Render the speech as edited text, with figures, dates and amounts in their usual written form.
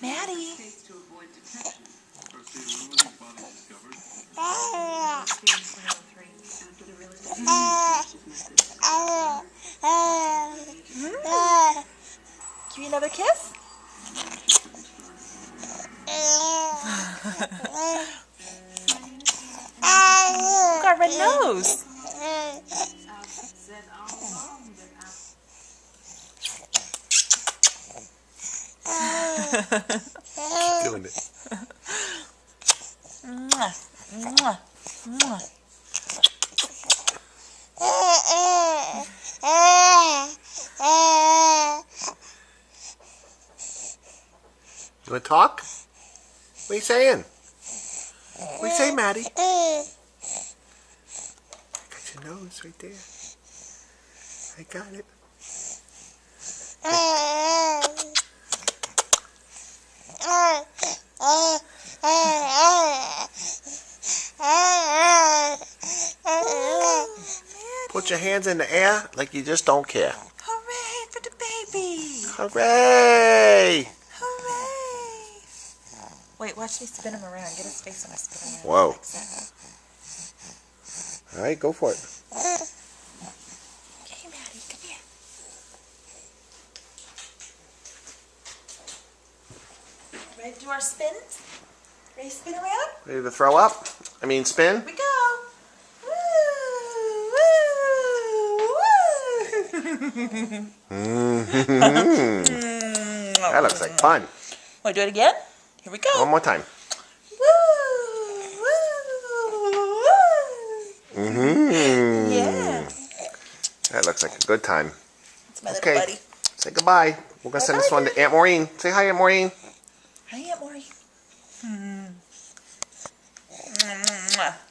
Maddie. Give you another kiss? Got a red nose. Doing it. Mwah, mwah, mwah. You want to talk? What are you saying? What are you saying, Maddie? Got your nose right there. I got it. Put your hands in the air like you just don't care. Hooray for the baby. Hooray! Hooray. Wait, watch me spin him around. Get his face when I spin him around. Whoa. Like that. All right, go for it. Okay, Maddie, come here. Ready to do our spins? Ready to spin around? Ready to throw up? I mean, spin? Here we go. That looks like fun. Want to do it again? Here we go. One more time. Yeah. That looks like a good time. It's my little Okay. buddy. Say goodbye. We're going to send this one to Aunt Maureen. Say hi, Aunt Maureen. Hi, Aunt Maureen.